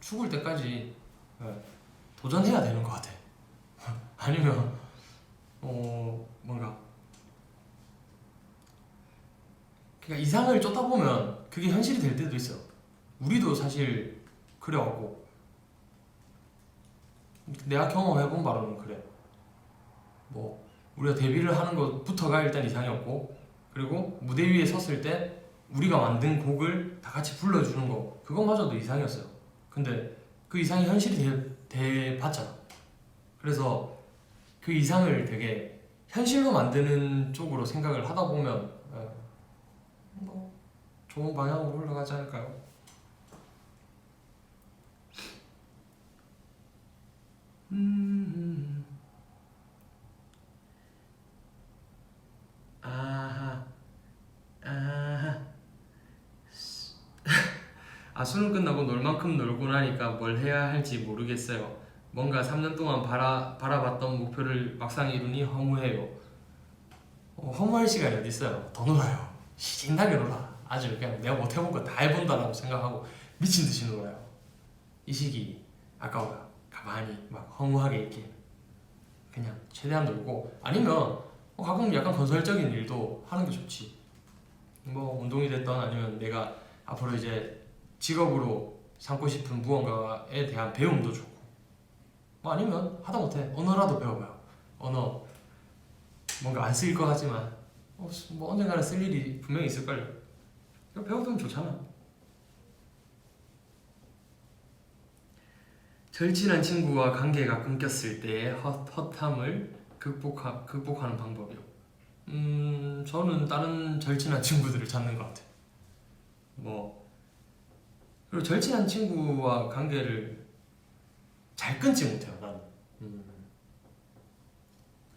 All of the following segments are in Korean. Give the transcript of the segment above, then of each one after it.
죽을 때까지 도전해야 되는 것 같아. 아니면 뭔가 그러니까 이상을 쫓다 보면 그게 현실이 될 때도 있어. 우리도 사실 그래왔고, 내가 경험해본 바로는 그래. 뭐 우리가 데뷔를 하는 것부터가 일단 이상이었고, 그리고 무대 위에 섰을 때 우리가 만든 곡을 다 같이 불러주는 거, 그것마저도 이상이었어요. 근데 그 이상이 현실이 돼봤잖아. 그래서 그 이상을 되게 현실로 만드는 쪽으로 생각을 하다 보면 뭐 좋은 방향으로 흘러가지 않을까요? 아하, 아하. 수능 끝나고 놀 만큼 놀고 나니까 뭘 해야 할지 모르겠어요. 뭔가 3년 동안 바라봤던 목표를 막상 이루니 허무해요. 허무할 시간이 어디 있어요? 더 놀아요. 신나게 놀아. 아주 그냥 내가 못 해본 거 다 해본다라고 생각하고 미친 듯이 놀아요. 이 시기 아까워요. 가만히 막 허무하게 있게 그냥 최대한 놀고, 아니면 가끔 약간 건설적인 일도 하는 게 좋지. 뭐 운동이 됐던, 아니면 내가 앞으로 이제 직업으로 삼고 싶은 무언가에 대한 배움도 좋고, 뭐 아니면 하다못해 언어라도 배워봐요. 언어 뭔가 안 쓰일 것 같지만 뭐 언젠가는 쓸 일이 분명히 있을걸요. 이거 배워두면 좋잖아. 절친한 친구와 관계가 끊겼을 때의 헛함을 극복하는 방법이요. 저는 다른 절친한 친구들을 찾는 것 같아요. 그리고 절친한 친구와 관계를 잘 끊지 못해요, 나는.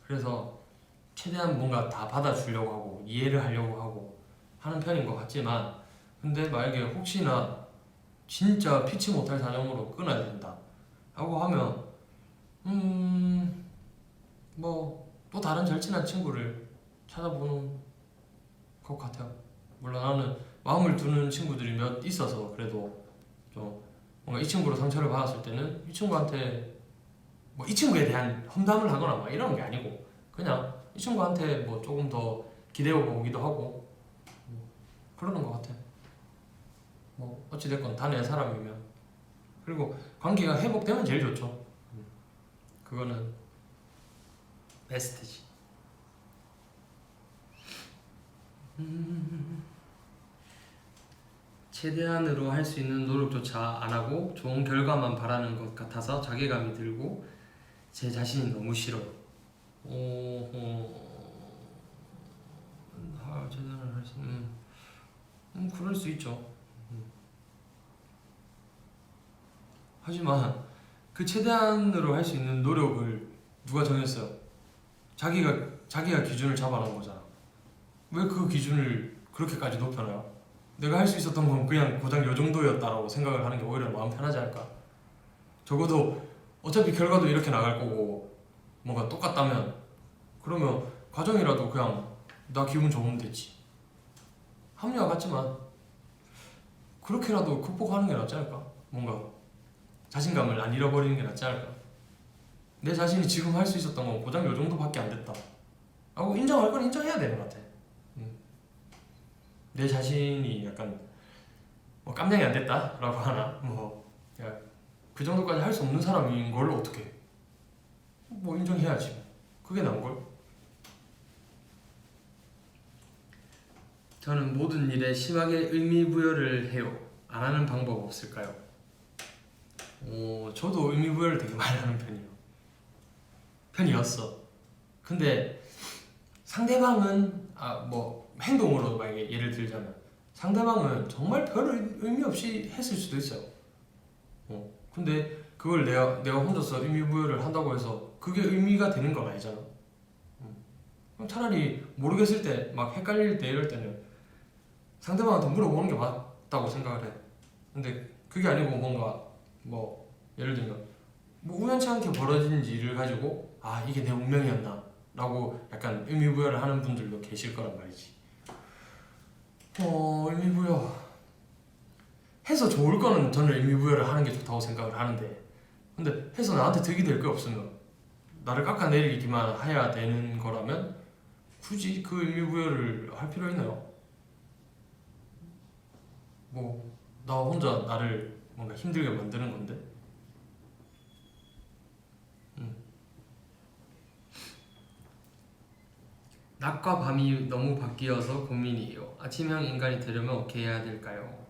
그래서 최대한 뭔가 다 받아주려고 하고 이해를 하려고 하고 하는 편인 것 같지만, 근데 만약에 혹시나 진짜 피치 못할 사정으로 끊어야 된다 라고 하면 뭐 또 다른 절친한 친구를 찾아보는 것 같아요. 물론 나는 마음을 두는 친구들이 몇 있어서 그래도 좀 뭔가 이 친구로 상처를 받았을 때는 이 친구한테 뭐 이 친구에 대한 험담을 하거나 막 이런 게 아니고, 그냥 이 친구한테 뭐 조금 더 기대어보기도 하고 그러는 것 같아. 뭐 어찌됐건 다 내 사람이면. 그리고 관계가 회복되면 제일 좋죠. 그거는 베스트지. 최대한으로 할 수 있는 노력조차 안 하고 좋은 결과만 바라는 것 같아서 자괴감이 들고 제 자신이 너무 싫어요. 최대한을 할 수 있는 그럴 수 있죠. 하지만 그 최대한으로 할 수 있는 노력을 누가 정했어요? 자기가 기준을 잡아놓은 거잖아. 왜 그 기준을 그렇게까지 높여놔요? 내가 할 수 있었던 건 그냥 고작 요 정도였다라고 생각을 하는 게 오히려 마음 편하지 않을까? 적어도 어차피 결과도 이렇게 나갈 거고 뭔가 똑같다면, 그러면 과정이라도 그냥 나 기분 좋으면 됐지. 합리화 같지만 그렇게라도 극복하는 게 낫지 않을까? 뭔가 자신감을 안 잃어버리는 게 낫지 않을까? 내 자신이 지금 할 수 있었던 건 고작 요 정도밖에 안 됐다 라고 인정할 건 인정해야 되는 것 같아. 내 자신이 약간 뭐 깜냥이 안 됐다 라고 하나, 그 정도까지 할 수 없는 사람인 걸 어떻게 뭐 인정해야지. 그게 나은 걸. 저는 모든 일에 심하게 의미부여를 해요. 안 하는 방법 없을까요? 저도 의미부여를 되게 많이 하는 편이었어. 근데 상대방은 뭐 행동으로 만약에 예를 들자면 상대방은 정말 별 의미 없이 했을 수도 있어요. 근데 그걸 내가 혼자서 의미부여를 한다고 해서 그게 의미가 되는 건 아니잖아. 그럼 차라리 모르겠을 때, 막 헷갈릴 때 이럴 때는 상대방한테 물어보는 게 맞다고 생각을 해. 근데 그게 아니고 뭔가 뭐 예를 들면 뭐 우연치 않게 벌어진 일을 가지고 이게 내 운명이었나 라고 약간 의미부여를 하는 분들도 계실 거란 말이지. 의미부여 해서 좋을 거는 저는 의미부여를 하는 게 좋다고 생각을 하는데, 근데 해서 나한테 득이 될 게 없으면 나를 깎아내리기만 해야 되는 거라면 굳이 그 의미부여를 할 필요 있나요? 뭐 나 혼자 나를 뭔가 힘들게 만드는 건데. 음. 낮과 밤이 너무 바뀌어서 고민이에요. 아침형 인간이 되려면 어떻게 해야 될까요?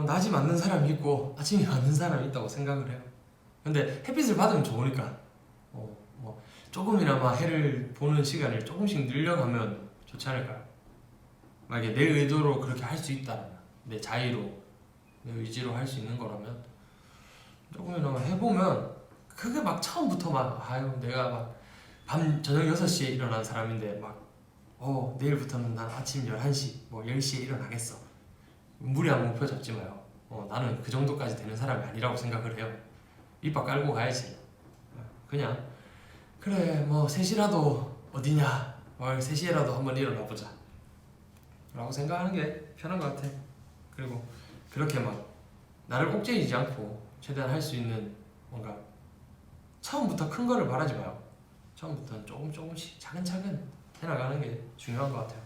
낮이 맞는 사람이 있고 아침이 맞는 사람이 있다고 생각을 해요. 근데 햇빛을 받으면 좋으니까 뭐 조금이나마 해를 보는 시간을 조금씩 늘려가면 좋지 않을까요? 만약에 내 의도로 그렇게 할 수 있다면, 내 자의로, 내 의지로 할 수 있는 거라면 조금이나마 해보면, 그게 막 처음부터 막 아유 내가 막 저녁 6시에 일어난 사람인데 막 내일부터는 난 아침 11시 뭐 10시에 일어나겠어, 무리한 목표 잡지 마요. 나는 그 정도까지 되는 사람이 아니라고 생각을 해요. 밑밥 깔고 가야지. 그냥 그래 뭐 3시라도 어디냐, 3시에라도 한번 일어나 보자 라고 생각하는 게 편한 것 같아. 그리고 그렇게 막 나를 옥죄이지 않고 최대한 할 수 있는, 뭔가 처음부터 큰 거를 바라지 마요. 처음부터는 조금씩 차근차근 해나가는 게 중요한 것 같아요.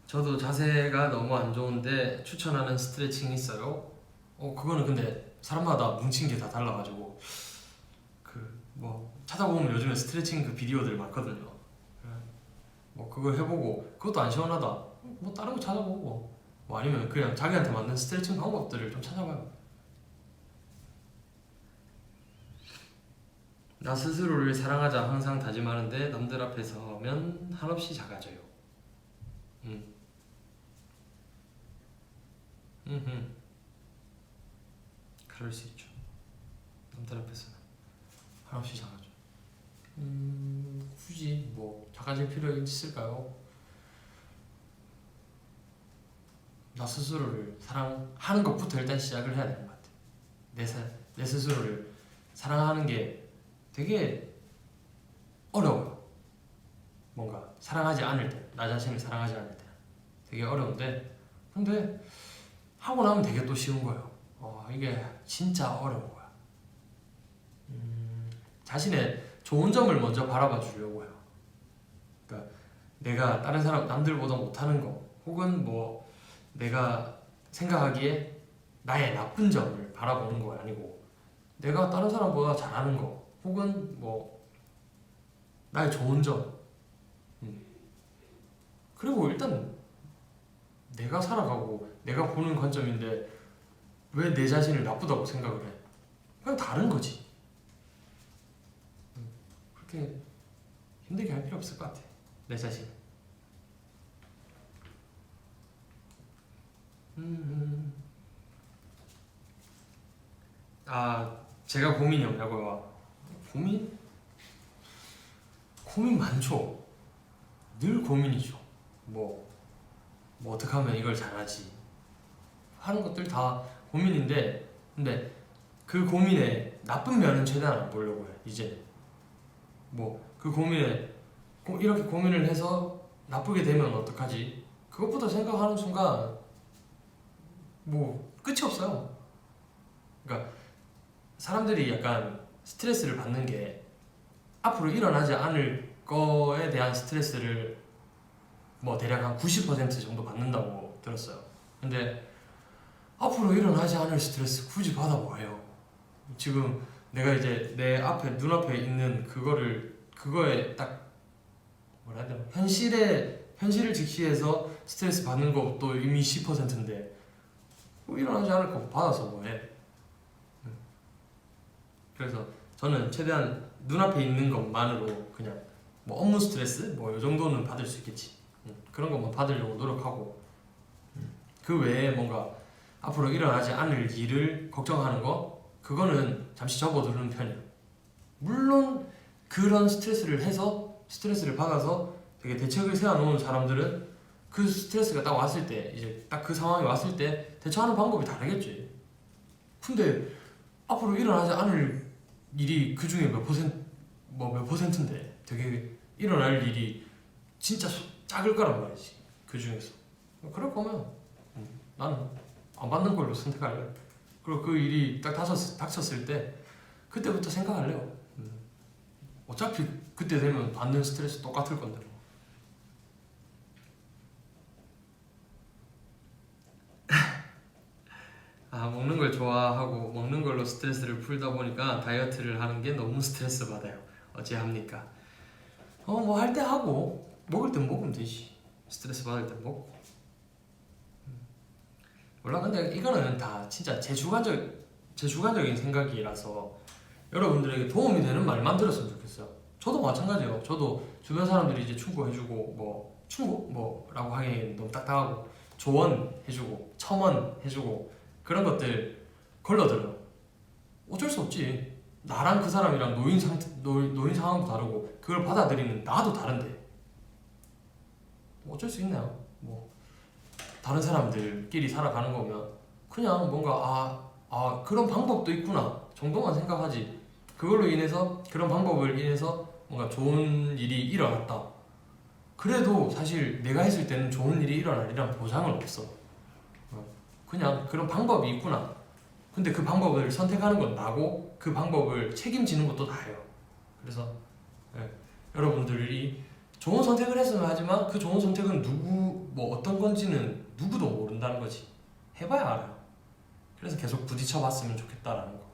저도 자세가 너무 안 좋은데 추천하는 스트레칭 있어요? 그거는 근데 사람마다 뭉친 게 다 달라가지고 뭐 찾아보면 요즘에 스트레칭 그 비디오들 많거든요. 뭐 그거 해보고 그것도 안 시원하다, 뭐 다른 거 찾아보고, 뭐 아니면 그냥 자기한테 맞는 스트레칭 방법들을 좀 찾아봐요. 나 스스로를 사랑하자 항상 다짐하는데 남들 앞에 서면 한없이 작아져요. 음. 그럴 수 있죠. 남들 앞에서는 한없이 작아져. 굳이 뭐 작아질 필요 있을까요? 나 스스로를 사랑하는 것부터 일단 시작을 해야 되는 것 같아. 내 스스로를 사랑하는 게 되게 어려워요. 뭔가 사랑하지 않을 때, 나 자신을 사랑하지 않을 때 되게 어려운데, 근데 하고 나면 되게 또 쉬운 거예요. 이게 진짜 어려운 거야. 자신의 좋은 점을 먼저 바라봐 주려고 해요. 그러니까 내가 다른 사람, 남들보다 못하는 거, 혹은 뭐 내가 생각하기에 나의 나쁜 점을 바라보는 거 아니고, 내가 다른 사람보다 잘하는 거, 혹은 뭐 나의 좋은 점. 그리고 일단 내가 살아가고 내가 보는 관점인데 왜 내 자신을 나쁘다고 생각을 해? 그냥 다른 거지. 그렇게 힘들게 할 필요 없을 것 같아, 내 자신. 제가 고민이 없냐고요? 고민 많죠. 늘 고민이죠. 뭐 어떻게 하면 이걸 잘하지 하는 것들 다 고민인데, 근데 그 고민의 나쁜 면은 최대한 안 보려고 해. 이제 뭐 그 고민에 이렇게 고민을 해서 나쁘게 되면 어떡하지, 그것부터 생각하는 순간 뭐 끝이 없어요. 그러니까 사람들이 약간 스트레스를 받는 게 앞으로 일어나지 않을 거에 대한 스트레스를 뭐 대략 한 90% 정도 받는다고 들었어요. 근데 앞으로 일어나지 않을 스트레스 굳이 받아 뭐해요? 지금 내가 이제 내 앞에, 눈앞에 있는 그거에 딱 뭐라 해야 되나, 현실을 직시해서 스트레스 받는 것도 이미 10%인데 뭐 일어나지 않을 거 받아서 뭐해? 그래서 저는 최대한 눈앞에 있는 것만으로 그냥 뭐 업무 스트레스 뭐 이 정도는 받을 수 있겠지, 그런 것만 받으려고 노력하고, 그 외에 뭔가 앞으로 일어나지 않을 일을 걱정하는 거, 그거는 잠시 접어두는 편이에요. 물론 그런 스트레스를 받아서 되게 대책을 세워놓은 사람들은 그 스트레스가 딱 왔을 때, 이제 딱 그 상황이 왔을 때 대처하는 방법이 다르겠지. 근데 앞으로 일어나지 않을 일이 그 중에 몇 퍼센트인데 되게 일어날 일이 진짜 작을 거란 말이지, 그 중에서. 그럴 거면 나는 안 받는 걸로 선택할래. 그리고 그 일이 딱 닥쳤을 때 그때부터 생각할래요. 어차피 그때 되면 받는 스트레스 똑같을 건데. 먹는 걸 좋아하고 먹는 걸로 스트레스를 풀다 보니까 다이어트를 하는 게 너무 스트레스 받아요. 어찌합니까? 뭐 할 때 하고 먹을 땐 먹으면 되지. 스트레스 받을 땐 먹고. 몰라. 근데 이거는 다 진짜 제 주관적인 생각이라서 여러분들에게 도움이 되는 말만 들었으면 좋겠어요. 저도 마찬가지예요. 저도 주변 사람들이 이제 충고해주고 뭐라고 하기엔 너무 딱딱하고 조언해주고 첨언해주고 그런 것들 걸러들어요. 어쩔 수 없지. 나랑 그 사람이랑 노인 상황도 다르고 그걸 받아들이는 나도 다른데 어쩔 수 있나요? 뭐 다른 사람들끼리 살아가는 거면 그냥 뭔가 그런 방법도 있구나 정도만 생각하지. 그걸로 인해서 그런 방법을 인해서 뭔가 좋은 일이 일어났다. 그래도 사실 내가 했을 때는 좋은 일이 일어나리란 보장은 없어. 그냥 그런 방법이 있구나. 근데 그 방법을 선택하는 건 나고 그 방법을 책임지는 것도 나예요. 그래서 여러분들이 좋은 선택을 했으면 하지만 그 좋은 선택은 어떤 건지는 누구도 모른다는 거지. 해봐야 알아요. 그래서 계속 부딪혀봤으면 좋겠다라는 거.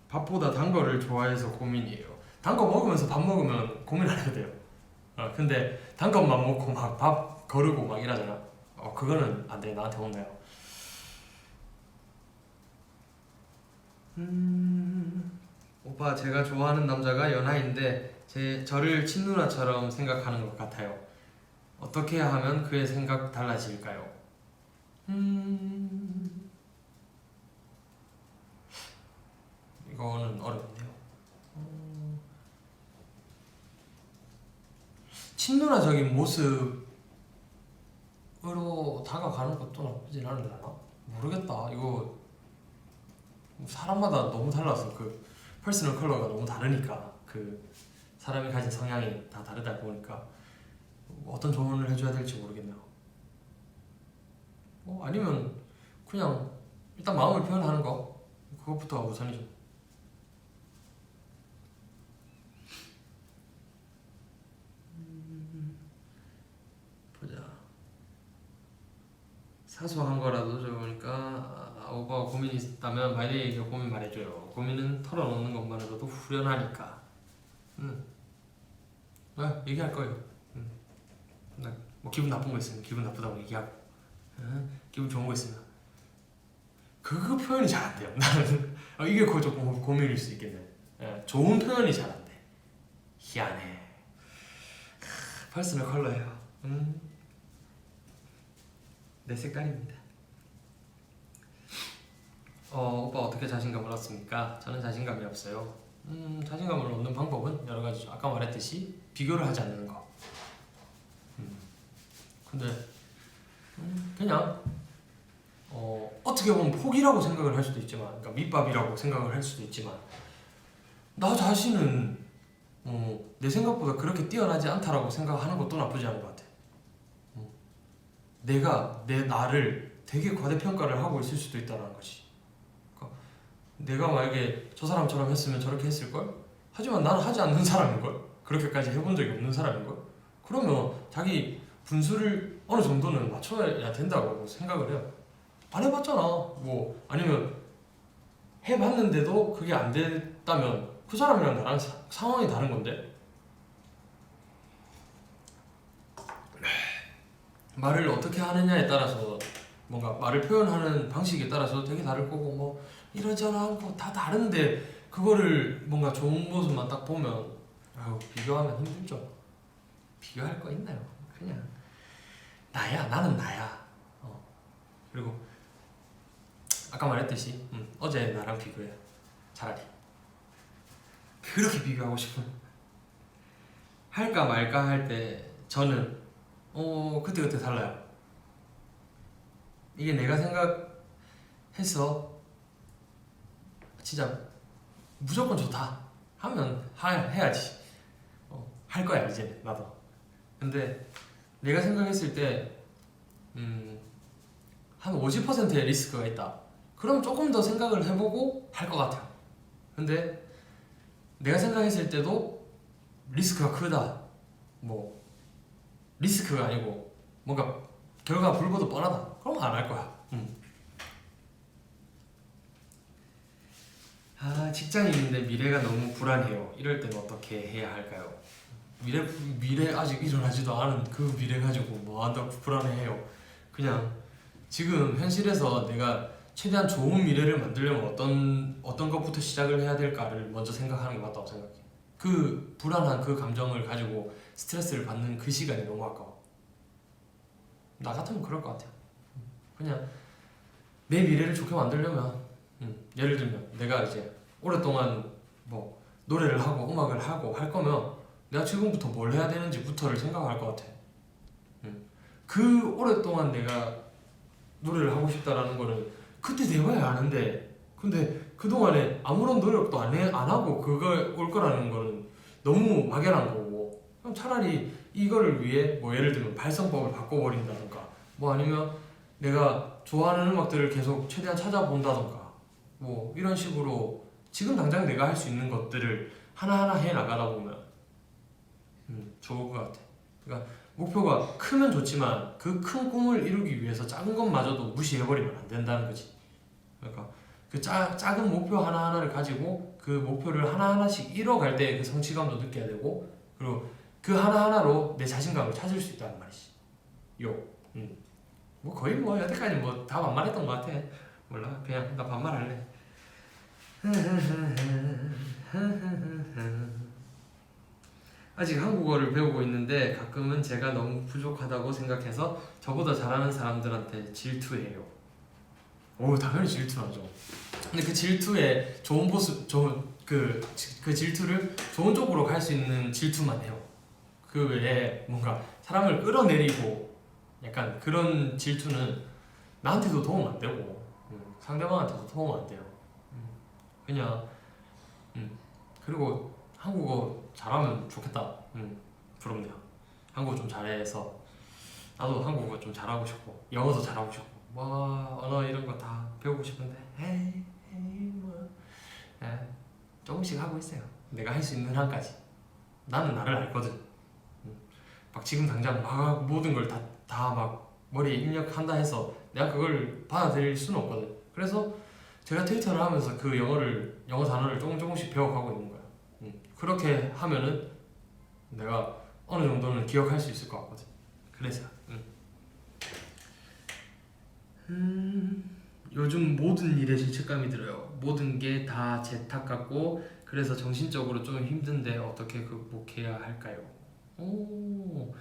밥보다 단 거를 좋아해서 고민이에요. 단 거 먹으면서 밥 먹으면 고민 안 해도 돼요. 근데 단 것만 먹고 막 밥 거르고 막 이러잖아. 그거는 안 돼. 나한테 혼나요. 오빠, 제가 좋아하는 남자가 연하인데 저를 친누나처럼 생각하는 것 같아요. 어떻게 해야 하면 그의 생각 달라질까요? 이거는 어렵네요. 친누나적인 모습으로 다가가는 것도 나쁘진 않으려나? 모르겠다. 이거 사람마다 너무 달라서 그 퍼스널 컬러가 너무 다르니까 그 사람이 가진 성향이 다 다르다 보니까 어떤 조언을 해줘야 될지 모르겠네요. 아니면 그냥 일단 마음을 표현하는 거 그것부터가 우선이죠. 보자. 사소한 거라도 좋으니까 오빠가 고민이 있다면 말대에게 고민 말해줘요. 고민은 털어놓는 것만으로도 후련하니까. 얘기할 거예요. 뭐 기분 나쁜 거 있으면 기분 나쁘다고 얘기하고, 기분 좋은 거 있으면 그거 표현이 잘 안 돼요. 나는 이게 조금 고민일 수 있겠네. 좋은 표현이 잘 안 돼. 희한해. 퍼스널 컬러예요. 내 색깔입니다. 오빠 어떻게 자신감을 얻습니까? 저는 자신감이 없어요. 자신감을 얻는 방법은 여러 가지죠. 아까 말했듯이 비교를 하지 않는 거. 근데 그냥 어떻게 보면 포기라고 생각을 할 수도 있지만, 그러니까 밑밥이라고 생각을 할 수도 있지만, 나 자신은 내 생각보다 그렇게 뛰어나지 않다라고 생각하는 것도 나쁘지 않은 것 같아. 내가 내 나를 되게 과대평가를 하고 있을 수도 있다는 거지. 그러니까 내가 만약에 저 사람처럼 했으면 저렇게 했을걸? 하지만 나는 하지 않는 사람인걸? 그렇게까지 해본 적이 없는 사람인걸? 그러면 자기 분수를 어느 정도는 맞춰야 된다고 생각을 해요. 안 해봤잖아. 뭐 아니면 해봤는데도 그게 안 됐다면 그 사람이랑 나랑 상황이 다른 건데, 말을 어떻게 하느냐에 따라서, 뭔가 말을 표현하는 방식에 따라서 되게 다를 거고, 뭐 이러저러한 거 다 다른데 그거를 뭔가 좋은 모습만 딱 보면 비교하면 힘들죠. 비교할 거 있나요? 그냥 나는 나야. 그리고 아까 말했듯이 어제 나랑 비교해. 차라리 그렇게 비교하고 싶으면 할까 말까 할 때 저는 그때 달라요. 이게 내가 생각해서 진짜 무조건 좋다 하면 해야지. 할 거야 이제 나도. 근데 내가 생각했을 때 한 50%의 리스크가 있다. 그럼 조금 더 생각을 해보고 할 것 같아요. 근데 내가 생각했을 때도 리스크가 크다. 뭐 리스크가 아니고 뭔가 결과가 불보듯 뻔하다. 그럼 안 할 거야. 직장인인데 미래가 너무 불안해요. 이럴 때는 어떻게 해야 할까요? 미래 아직 일어나지도 않은 그 미래 가지고 뭐 한다고 불안해해요. 그냥 지금 현실에서 내가 최대한 좋은 미래를 만들려면 어떤 것부터 시작을 해야 될까를 먼저 생각하는 게 맞다고 생각해. 그 불안한 그 감정을 가지고 스트레스를 받는 그 시간이 너무 아까워. 나 같으면 그럴 것 같아요. 그냥 내 미래를 좋게 만들려면 예를 들면 내가 이제 오랫동안 뭐 노래를 하고 음악을 하고 할 거면 내가 지금부터 뭘 해야 되는지부터를 생각할 것 같아. 그 오랫동안 내가 노래를 하고 싶다라는 거는 그때 돼봐야 아는데, 근데 그동안에 아무런 노력도 안 하고 그걸 올 거라는 거는 너무 막연한 거고, 그럼 차라리 이거를 위해 뭐 예를 들면 발성법을 바꿔버린다던가 뭐 아니면 내가 좋아하는 음악들을 계속 최대한 찾아본다던가 뭐 이런 식으로 지금 당장 내가 할 수 있는 것들을 하나하나 해 나가다 보면 좋을 것 같아. 그러니까 목표가 크면 좋지만 그 큰 꿈을 이루기 위해서 작은 것마저도 무시해버리면 안 된다는 거지. 그러니까 그 작은 목표 하나하나를 가지고 그 목표를 하나하나씩 이뤄갈 때 그 성취감도 느껴야 되고, 그리고 그 하나하나로 내 자신감을 찾을 수 있다는 말이지. 뭐 거의 뭐 여태까지 뭐 다 반말했던 것 같아. 몰라, 그냥 나 반말할래. 아직 한국어를 배우고 있는데 가끔은 제가 너무 부족하다고 생각해서 저보다 잘하는 사람들한테 질투해요. 오, 당연히 질투하죠. 근데 그 질투의 좋은 모습, 그 질투를 좋은 쪽으로 갈 수 있는 질투만 해요. 그 외에 뭔가 사람을 끌어내리고 약간 그런 질투는 나한테도 도움 안 되고 상대방한테도 도움 안 돼요. 그냥 그리고 한국어 잘하면 좋겠다. 부럽네요. 한국어 좀 잘해서 나도 한국어 좀 잘하고 싶고 영어도 잘하고 싶고 뭐 언어 이런 거 다 배우고 싶은데 에이 뭐 조금씩 하고 있어요. 내가 할 수 있는 한까지. 나는 나를 알거든. 막 지금 당장 막 모든 걸 다 막 머리에 입력한다 해서 내가 그걸 받아들일 수는 없거든. 그래서 제가 트위터를 하면서 그 영어 단어를 조금씩 배워가고 있는 거야. 그렇게 하면은 내가 어느 정도는 기억할 수 있을 것 같거든. 그래서 요즘 모든 일에 죄책감이 들어요. 모든 게 다 제 탓 같고 그래서 정신적으로 좀 힘든데 어떻게 극복해야 할까요? 오,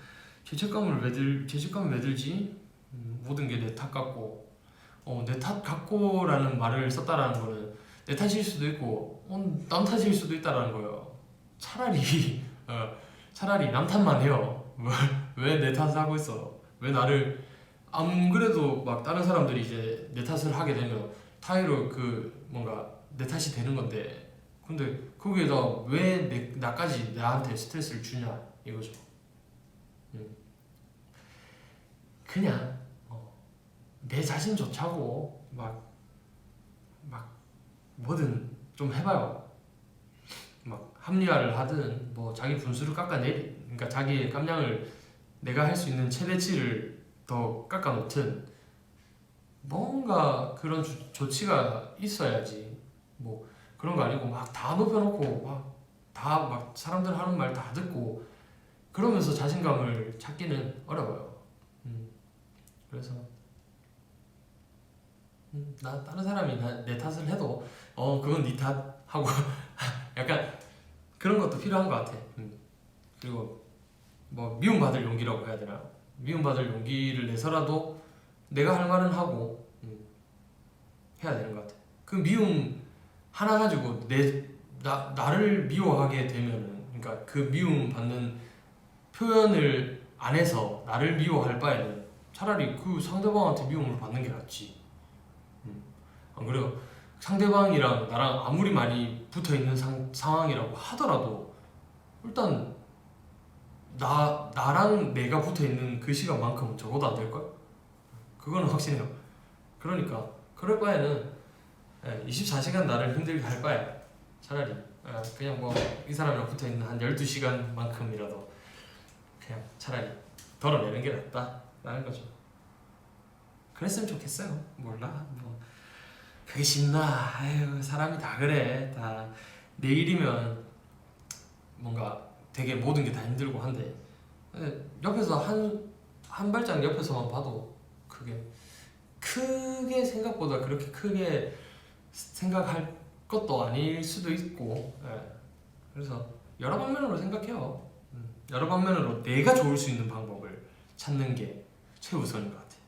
죄책감을 왜 들지? 모든 게 내 탓 같고 내 탓 같고라는 말을 썼다라는 거는 내 탓일 수도 있고 남 탓일 수도 있다라는 거예요. 차라리 차라리 남 탓만 해요. 왜 내 탓을 하고 있어? 왜 나를 안 그래도 막 다른 사람들이 이제 내 탓을 하게 되면 타이로 그 뭔가 내 탓이 되는 건데, 근데 거기에다 왜 나까지 나한테 스트레스를 주냐 이거죠. 그냥 내 자신조차고 막 뭐든 좀 해봐요. 막 합리화를 하든 뭐 자기 분수를 그러니까 자기의 깜냥을 내가 할 수 있는 최대치를 더 깎아놓든 뭔가 그런 조치가 있어야지. 뭐 그런 거 아니고 막 다 높여놓고 막 사람들 하는 말 다 듣고 그러면서 자신감을 찾기는 어려워요. 그래서 다른 사람이 내 탓을 해도 그건 네 탓 하고 약간 그런 것도 필요한 것 같아. 그리고 뭐 미움받을 용기라고 해야 되나? 미움받을 용기를 내서라도 내가 할 말은 하고 해야 되는 것 같아. 그 미움 하나 가지고 나를 미워하게 되면은, 그러니까 그 미움 받는 표현을 안 해서 나를 미워할 바에는 차라리 그 상대방한테 미움을 받는 게 낫지. 안 그래요? 상대방이랑 나랑 아무리 많이 붙어 있는 상황이라고 하더라도 일단 나랑 내가 붙어있는 그 시간만큼은 적어도 안 될걸? 그거는 확신해요. 그러니까 그럴 바에는 24시간 나를 힘들게 할 바에 차라리 그냥 뭐 이 사람이랑 붙어있는 한 12시간만큼이라도 그냥 차라리 덜어내는 게 낫다라는 거죠. 그랬으면 좋겠어요. 몰라 뭐 그게 쉽나? 아유 사람이 다 그래. 다 내일이면 뭔가 되게 모든 게 다 힘들고 한데 옆에서 한 발짝 옆에서만 봐도 그게 크게 생각보다 그렇게 크게 생각할 것도 아닐 수도 있고 그래서 여러 방면으로 생각해요. 여러 방면으로 내가 좋을 수 있는 방법을 찾는 게 최우선인 것 같아요.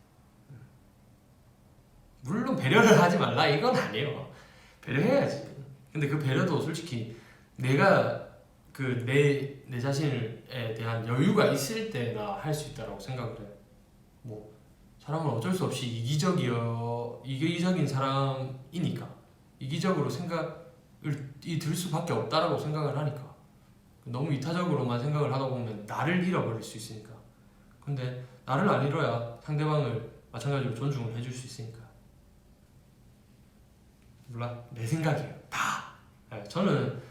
물론 배려를 하지 말라 이건 아니에요. 배려해야지. 근데 그 배려도 솔직히 내가 그 내 자신에 대한 여유가 있을 때나 할 수 있다라고 생각을 해. 뭐 사람은 어쩔 수 없이 이기적인 사람이니까 이기적으로 생각을 들 수밖에 없다라고 생각을 하니까 너무 이타적으로만 생각을 하다 보면 나를 잃어버릴 수 있으니까. 근데 나를 안 잃어야 상대방을 마찬가지로 존중을 해줄 수 있으니까. 몰라 내 생각이에요. 다. 저는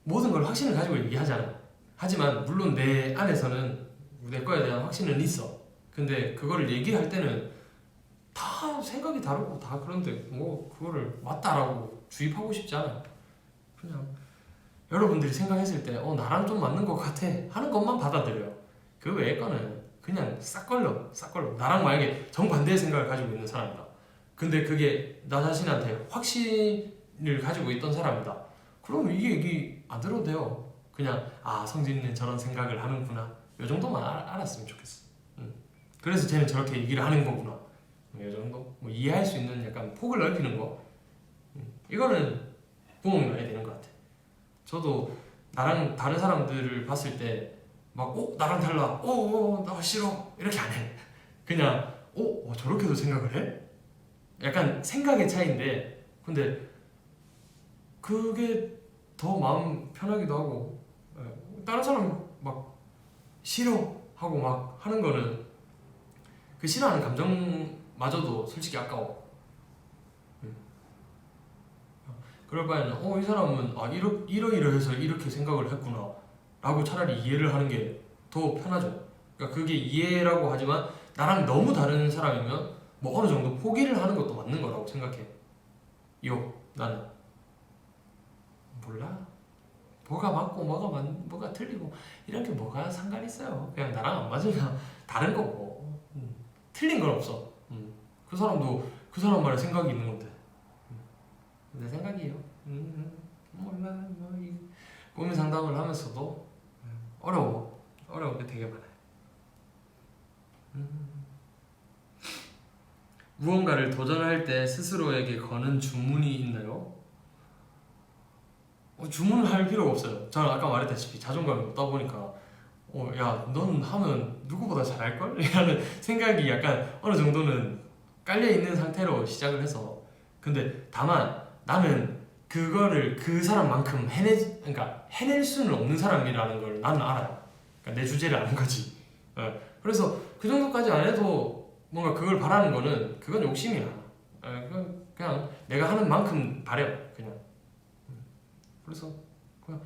모든 걸 확신을 가지고 얘기하잖아. 하지만 물론 내 안에서는 내 거에 대한 확신은 있어. 근데 그거를 얘기할 때는 다 생각이 다르고 다 그런데 뭐 그거를 맞다라고 주입하고 싶지 않아. 그냥 여러분들이 생각했을 때 나랑 좀 맞는 것 같아 하는 것만 받아들여요. 그 외의 거는 그냥 싹 걸러. 나랑 만약에 정반대의 생각을 가지고 있는 사람이다. 근데 그게 나 자신한테 확신을 가지고 있던 사람이다. 그럼 이게 얘기 안 들어도 돼요. 그냥 성진이는 저런 생각을 하는구나. 이 정도만 알았으면 좋겠어. 그래서 쟤는 저렇게 얘기를 하는 거구나. 이 정도? 뭐 이해할 수 있는 약간 폭을 넓히는 거. 이거는 부모님이 해야 되는 것 같아. 저도 나랑 다른 사람들을 봤을 때 막 나랑 달라. 나 싫어. 이렇게 안 해. 그냥 저렇게도 생각을 해? 약간 생각의 차이인데 근데 그게 더 마음 편하기도 하고 다른 사람 막 싫어 하고 막 하는 거는 그 싫어하는 감정마저도 솔직히 아까워. 그럴 바에는 이 사람은 이러이러해서 이렇게 생각을 했구나 라고 차라리 이해를 하는 게 더 편하죠. 그러니까 그게 이해라고 하지만 나랑 너무 다른 사람이면 뭐 어느 정도 포기를 하는 것도 맞는 거라고 생각해. 나는 몰라. 뭐가 맞고 뭐가 틀리고 이런 게 뭐가 상관 있어요. 그냥 나랑 안 맞으면 다른 거고 틀린 건 없어. 그 사람도 그 사람만의 생각이 있는 건데 내 생각이에요. 몰라. 뭐 고민 상담을 하면서도 어려운 게 되게 많아요. 무언가를 도전할 때 스스로에게 거는 주문이 있나요? 주문을 할 필요가 없어요. 저는 아까 말했다시피 자존감이 높다 보니까 야, 넌 하면 누구보다 잘할걸? 이라는 생각이 약간 어느 정도는 깔려있는 상태로 시작을 해서 근데 다만 나는 그거를 그 사람만큼 해낼 수는 없는 사람이라는 걸 나는 알아요. 그러니까 내 주제를 아는 거지. 그래서 그 정도까지 안 해도 뭔가 그걸 바라는 거는 그건 욕심이야. 그냥 내가 하는 만큼 바래요. 그냥. 그래서 그냥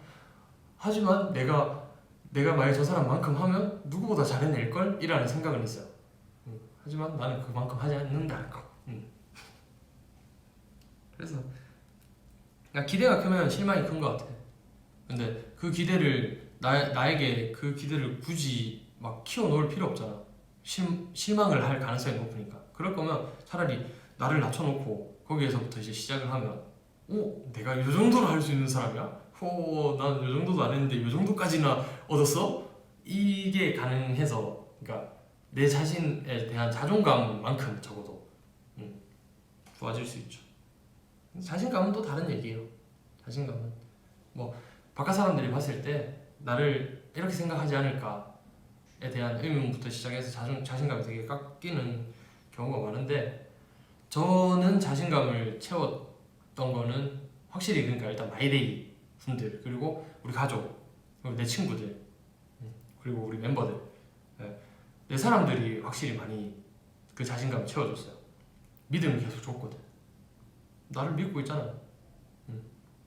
하지만 내가 만약 저 사람만큼 하면 누구보다 잘해낼걸? 이라는 생각은 있어요. 하지만 나는 그만큼 하지 않는다는 거. 그래서 기대가 크면 실망이 큰 것 같아. 근데 그 기대를 나에게 그 기대를 굳이 막 키워놓을 필요 없잖아. 실망을 할 가능성이 높으니까. 그럴 거면 차라리 나를 낮춰놓고 거기에서부터 이제 시작을 하면 내가 이 정도로 할 수 있는 사람이야? 난 이 정도도 안 했는데 이 정도까지나 얻었어? 이게 가능해서 그러니까 내 자신에 대한 자존감만큼 적어도 좋아질 수 있죠. 자신감은 또 다른 얘기예요. 자신감은 뭐 바깥 사람들이 봤을 때 나를 이렇게 생각하지 않을까에 대한 의문부터 시작해서 자신감이 되게 깎이는 경우가 많은데 저는 자신감을 채웠던 거는 확실히 그러니까 일단 마이데이 분들 그리고 우리 가족 그리고 내 친구들 그리고 우리 멤버들, 예, 내 사람들이 확실히 많이 그 자신감을 채워줬어요. 믿음을 계속 줬거든. 나를 믿고 있잖아.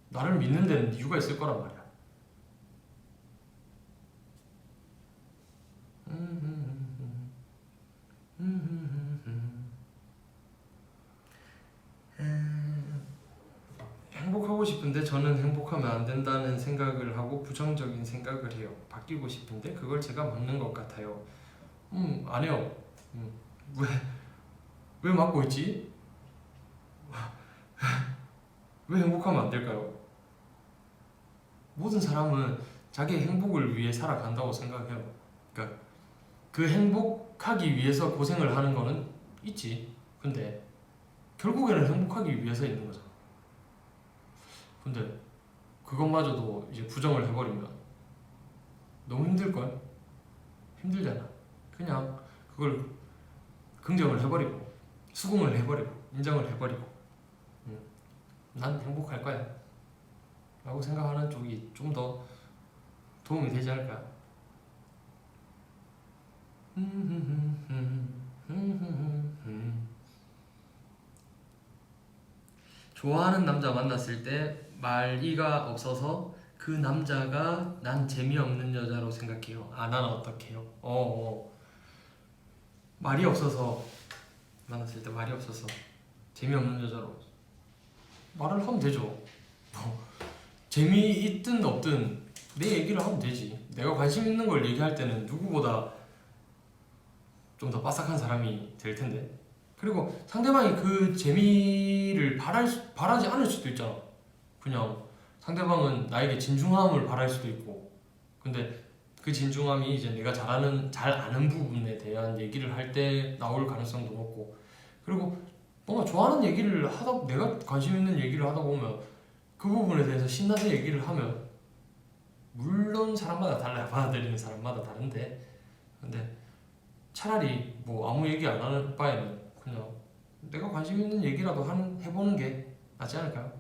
나를 믿는 데는 이유가 있을 거란 말이야. 행복하고 싶은데 저는 행복하면 안 된다는 생각을 하고 부정적인 생각을 해요. 바뀌고 싶은데 그걸 제가 막는 것 같아요. 안 해요. 왜, 왜 막고 있지? 왜 행복하면 안 될까요? 모든 사람은 자기의 행복을 위해 살아간다고 생각해요. 그러니까 그 행복하기 위해서 고생을 하는 거는 있지. 근데 결국에는 행복하기 위해서 있는 거잖아. 근데 그것마저도 이제 부정을 해버리면 너무 힘들걸? 힘들잖아. 그냥 그걸 긍정을 해버리고 수긍을 해버리고 인정을 해버리고 난 행복할 거야 라고 생각하는 쪽이 좀 더 도움이 되지 않을까. 좋아하는 남자 만났을 때 말이가 없어서 그 남자가 난 재미없는 여자로 생각해요. 난 어떡해요? 말이 없어서 만났을 때 말이 없어서 재미없는 여자로 말을 하면 되죠. 재미있든 없든 내 얘기를 하면 되지. 내가 관심 있는 걸 얘기할 때는 누구보다 좀 더 빠삭한 사람이 될 텐데. 그리고 상대방이 그 재미를 바라지 않을 수도 있잖아. 그냥 상대방은 나에게 진중함을 바랄 수도 있고. 근데 그 진중함이 이제 내가 잘 아는 부분에 대한 얘기를 할 때 나올 가능성도 높고. 그리고 뭔가 좋아하는 얘기를 하다, 내가 관심 있는 얘기를 하다 보면 그 부분에 대해서 신나서 얘기를 하면, 물론 사람마다 달라요. 받아들이는 사람마다 다른데, 근데 차라리 뭐 아무 얘기 안 하는 바에는 그냥 내가 관심 있는 얘기라도 해보는 게 낫지 않을까요?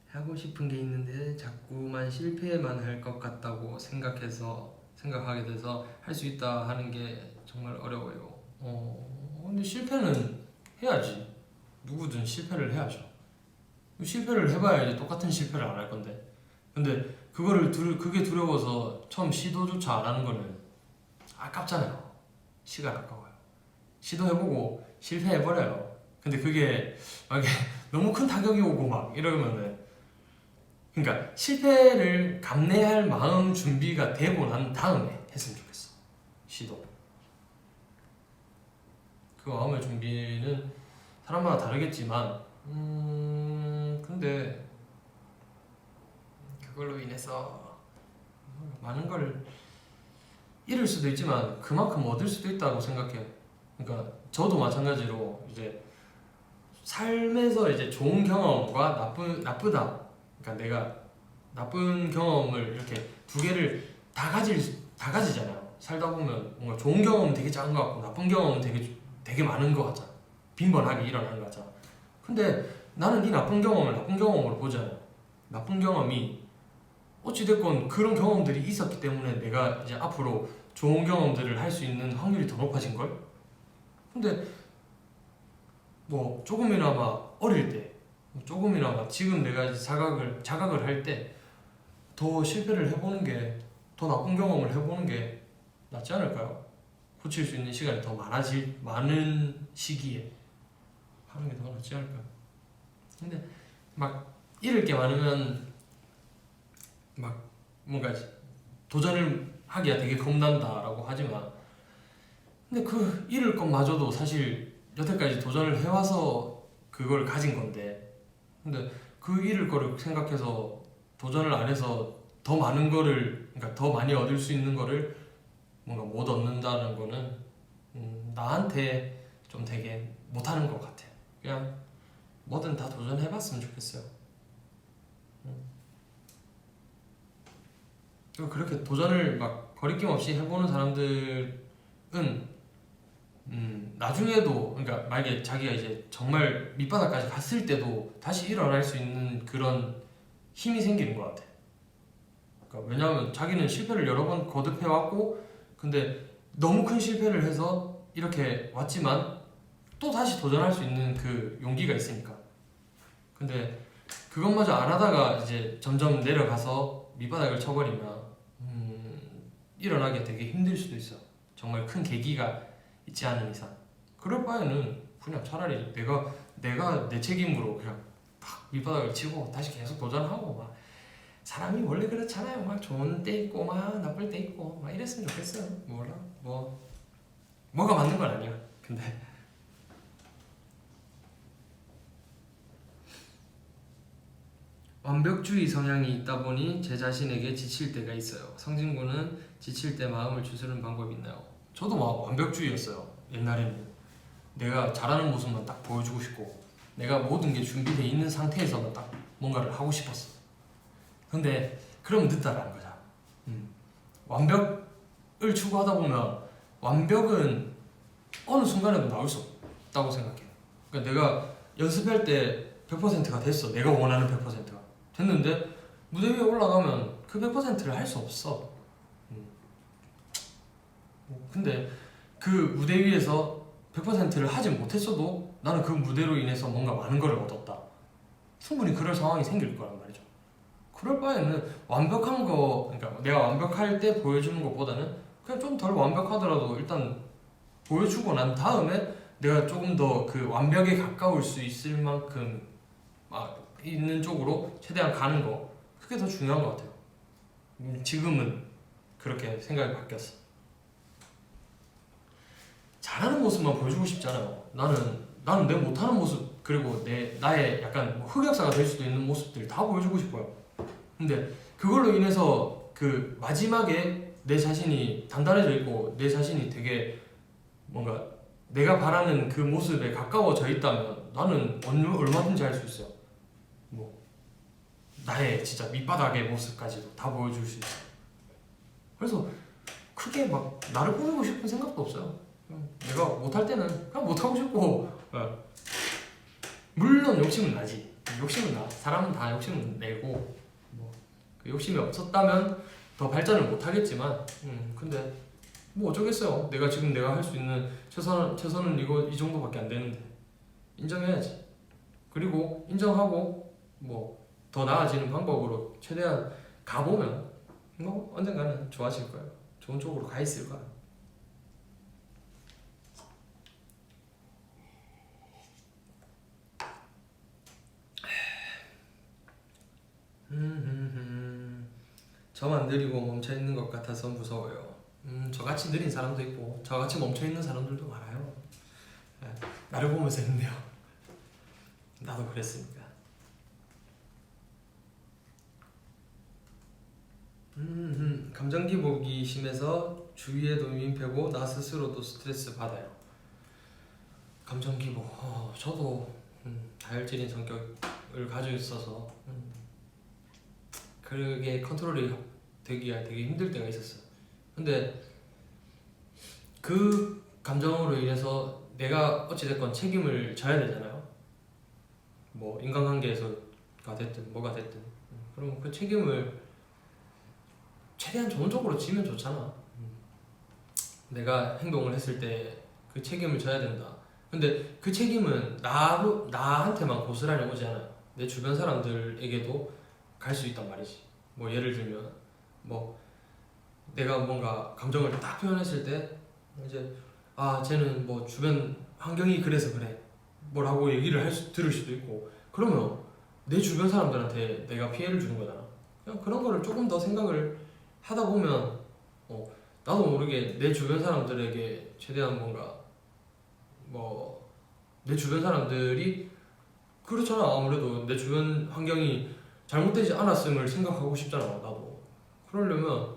하고 싶은 게 있는데 자꾸만 실패만 할 것 같다고 생각하게 돼서 할 수 있다 하는 게 정말 어려워요. 근데 실패는 해야지. 누구든 실패를 해야죠. 실패를 해봐야 이제 똑같은 실패를 안 할 건데. 근데 그게 두려워서 처음 시도조차 안 하는 거는 아깝잖아요. 시간 아까워요. 시도해보고 실패해버려요. 근데 그게 막 너무 큰 타격이 오고 막 이러면은, 그러니까 실패를 감내할 마음 준비가 되고 난 다음에 했으면 좋겠어. 시도. 그 마음의 준비는 사람마다 다르겠지만, 근데 그걸로 인해서 많은 걸 잃을 수도 있지만 그만큼 얻을 수도 있다고 생각해요. 그러니까 저도 마찬가지로 이제 삶에서 이제 좋은 경험과 나쁘다. 그러니까 내가 나쁜 경험을 이렇게 두 개를 다 가지잖아요. 살다 보면 뭔가 좋은 경험은 되게 작은 것 같고 나쁜 경험은 되게 많은 것 같잖아. 빈번하게 일어나는 것 같잖아. 근데 나는 이 나쁜 경험을 나쁜 경험으로 보잖아요. 나쁜 경험이 어찌됐건 그런 경험들이 있었기 때문에 내가 이제 앞으로 좋은 경험들을 할 수 있는 확률이 더 높아진걸? 근데 뭐 조금이나마 어릴 때, 조금이나마 지금 내가 이제 자각을 할 때 더 실패를 해보는 게, 더 나쁜 경험을 해보는 게 낫지 않을까요? 고칠 수 있는 시간이 더 많은 시기에 하는 게 더 낫지 않을까요? 근데 막 잃을 게 많으면 막 뭔가 도전을 하기가 되게 겁난다라고 하지만, 근데 그 잃을 것마저도 사실 여태까지 도전을 해와서 그걸 가진 건데, 근데 그 잃을 거를 생각해서 도전을 안 해서 더 많은 거를, 그러니까 더 많이 얻을 수 있는 거를 뭔가 못 얻는다는 거는 나한테 좀 되게 못하는 것 같아요. 그냥 뭐든 다 도전해봤으면 좋겠어요. 그리고 그렇게 도전을 막 거리낌 없이 해보는 사람들은 나중에도 그러니까 만약에 자기가 이제 정말 밑바닥까지 갔을 때도 다시 일어날 수 있는 그런 힘이 생기는 것 같아. 그러니까 왜냐하면 자기는 실패를 여러 번 거듭해 왔고, 근데 너무 큰 실패를 해서 이렇게 왔지만 또 다시 도전할 수 있는 그 용기가 있으니까. 근데 그것마저 안 하다가 이제 점점 내려가서 밑바닥을 쳐버리면 일어나기 되게 힘들 수도 있어. 정말 큰 계기가 있지 않은 이상. 그럴 바에는 그냥 차라리 내가 내 책임으로 그냥 팍 밑바닥을 치고 다시 계속 도전하고 막. 사람이 원래 그렇잖아요. 막 좋은 때 있고 막 나쁠 때 있고 막 이랬으면 좋겠어요. 몰라. 뭐가 맞는 건 아니야. 근데 완벽주의 성향이 있다 보니 제 자신에게 지칠 때가 있어요. 성진군은 지칠 때 마음을 추스르는 방법이 있나요? 저도 막 완벽주의였어요. 옛날에는 내가 잘하는 모습만 딱 보여주고 싶고, 내가 모든 게 준비되어 있는 상태에서만 딱 뭔가를 하고 싶었어. 근데 그러면 늦다라는 거잖아. 완벽을 추구하다 보면 완벽은 어느 순간에도 나올 수 없다고 생각해. 그러니까 내가 연습할 때 100%가 됐어. 내가 원하는 100%가 됐는데 무대 위에 올라가면 그 100%를 할 수 없어. 근데 그 무대 위에서 100%를 하지 못했어도 나는 그 무대로 인해서 뭔가 많은 걸 얻었다. 충분히 그럴 상황이 생길 거란 말이죠. 그럴 바에는 완벽한 거, 그러니까 내가 완벽할 때 보여주는 것보다는 그냥 좀 덜 완벽하더라도 일단 보여주고 난 다음에 내가 조금 더 그 완벽에 가까울 수 있을 만큼 있는 쪽으로 최대한 가는 거, 그게 더 중요한 것 같아요. 지금은 그렇게 생각이 바뀌었어. 잘하는 모습만 보여주고 싶잖아요. 나는 내 못하는 모습, 그리고 나의 약간 흑역사가 될 수도 있는 모습들 다 보여주고 싶어요. 근데 그걸로 인해서 그 마지막에 내 자신이 단단해져 있고 내 자신이 되게 뭔가 내가 바라는 그 모습에 가까워져 있다면 나는 얼마든지 할 수 있어요. 뭐 나의 진짜 밑바닥의 모습까지도 다 보여줄 수 있어요. 그래서 크게 막 나를 꾸미고 싶은 생각도 없어요. 내가 못할 때는 그냥 못하고 싶고, 물론 욕심은 나지. 욕심은 나. 사람은 다 욕심은 내고, 그 욕심이 없었다면 더 발전을 못 하겠지만, 근데 뭐 어쩌겠어요. 내가 할 수 있는 최선은 이 정도밖에 안 되는데 인정해야지. 그리고 인정하고 뭐 더 나아지는 방법으로 최대한 가보면 뭐 언젠가는 좋아질 거예요. 좋은 쪽으로 가 있을 거야. 저만 느리고 멈춰 있는 것 같아서 무서워요. 저같이 느린 사람도 있고 저같이 멈춰 있는 사람들도 많아요. 나를 보면서 했네요. 나도 그랬으니까. 감정 기복이 심해서 주위에도 민폐고 나 스스로도 스트레스 받아요. 감정 기복. 저도 다혈질인 성격을 가지고 있어서 그게 컨트롤이 되기가 되게 힘들 때가 있었어요. 근데 그 감정으로 인해서 내가 어찌됐건 책임을 져야 되잖아요. 뭐 인간관계에서가 됐든 뭐가 됐든. 그럼 그 책임을 최대한 좋은 쪽으로 지면 좋잖아. 내가 행동을 했을 때 그 책임을 져야 된다. 근데 그 책임은 나한테만 고스란히 오지 않아요. 내 주변 사람들에게도 갈 수 있단 말이지. 뭐 예를 들면 뭐 내가 뭔가 감정을 딱 표현했을 때 이제 쟤는 뭐 주변 환경이 그래서 그래 뭐라고 얘기를 들을 수도 있고, 그러면 내 주변 사람들한테 내가 피해를 주는 거잖아. 그냥 그런 거를 조금 더 생각을 하다 보면 나도 모르게 내 주변 사람들에게 최대한 뭔가 뭐 내 주변 사람들이 그렇잖아. 아무래도 내 주변 환경이 잘못되지 않았음을 생각하고 싶잖아. 나도 그러려면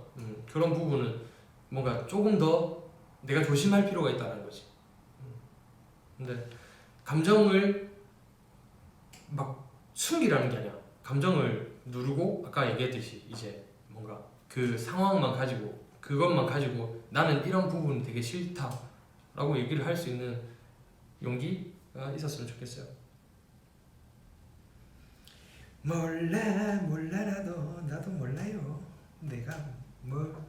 그런 부분은 뭔가 조금 더 내가 조심할 필요가 있다는 거지. 근데 감정을 막 숨기라는 게 아니야. 감정을 누르고 아까 얘기했듯이 이제 뭔가 그 상황만 가지고 그것만 가지고 나는 이런 부분이 되게 싫다 라고 얘기를 할 수 있는 용기가 있었으면 좋겠어요. 몰라라도 나도 몰라요. 내가 뭐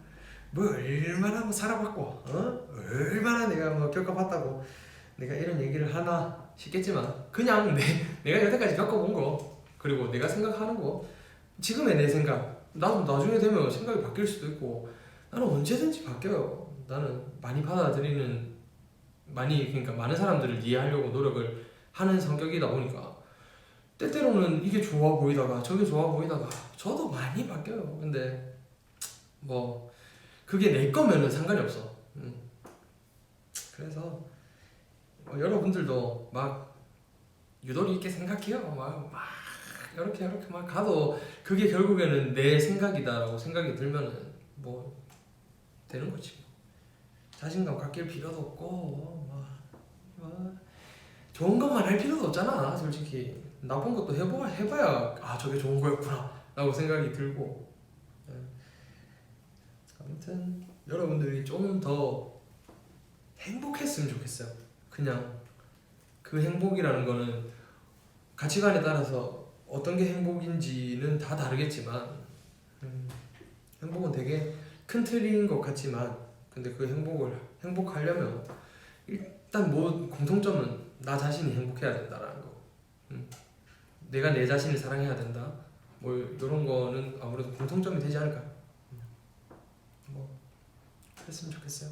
얼마나 뭐 살아봤고 얼마나 내가 뭐 겪어봤다고 내가 이런 얘기를 하나 싶겠지만 그냥 내가 여태까지 겪어본 거 그리고 내가 생각하는 거 지금의 내 생각 나도 나중에 되면 생각이 바뀔 수도 있고 나는 언제든지 바뀌어요. 나는 많이 받아들이는 그러니까 많은 사람들을 이해하려고 노력을 하는 성격이다 보니까 때때로는 이게 좋아 보이다가 저게 좋아 보이다가 저도 많이 바뀌어요. 근데 뭐 그게 내 거면은 상관이 없어. 그래서 여러분들도 막 유도리 있게 생각해요. 막 이렇게 막 가도 그게 결국에는 내 생각이다라고 생각이 들면은 뭐 되는 거지. 자신감 갖길 필요도 없고 좋은 것만 할 필요도 없잖아. 솔직히 나쁜 것도 해봐야 아 저게 좋은 거였구나 라고 생각이 들고. 아무튼 여러분들이 좀 더 행복했으면 좋겠어요. 그냥 그 행복이라는 거는 가치관에 따라서 어떤 게 행복인지는 다 다르겠지만 행복은 되게 큰 틀인 것 같지만 근데 그 행복하려면 일단 뭐 공통점은 나 자신이 행복해야 된다라는 거. 내가 내 자신을 사랑해야 된다. 뭐 이런 거는 아무래도 공통점이 되지 않을까. 뭐 그랬으면 좋겠어요.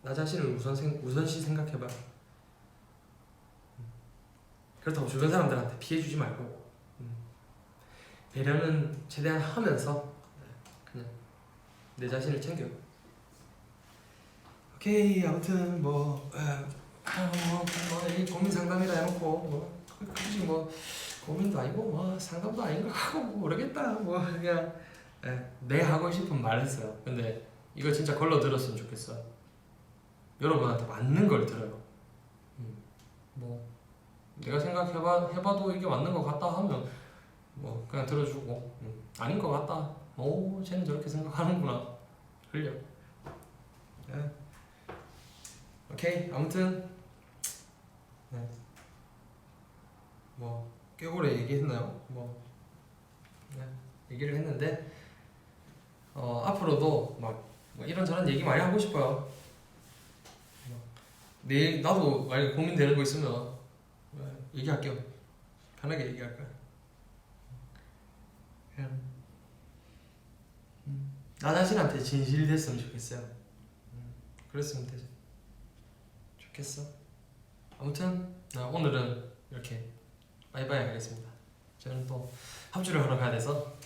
나 자신을 우선시 생각해봐. 그렇다고 주변 사람들한테 피해주지 말고 배려는 최대한 하면서 그냥 내 자신을 챙겨. 오케이. 아무튼 이 고민 상담이라 해놓고 굳이 고민도 아니고 상담도 아닌 거 하고 모르겠다 그냥 내 하고 싶은 말 했어요. 근데 이거 진짜 걸러 들었으면 좋겠어. 여러분한테 맞는 걸 들어요. 내가 해봐도 이게 맞는 것 같다 하면 그냥 들어주고 아닌 것 같다 쟤는 저렇게 생각하는구나 흘려. 오케이. 아무튼 꽤 오래 얘기했나요? 얘기를 했는데 앞으로도 이런저런 얘기 많이 하고 싶어요. 나도 만약에 고민되는 거 있으면 얘기할게요. 편하게 얘기할 거야. 그냥 나 자신한테 진실됐으면 좋겠어요. 그랬으면 좋겠어. 아무튼 오늘은 이렇게 바이바이 하겠습니다. 저는 또 합주를 하러 가야 돼서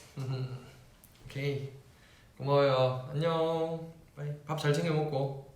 오케이. 고마워요. 안녕. 밥 잘 챙겨 먹고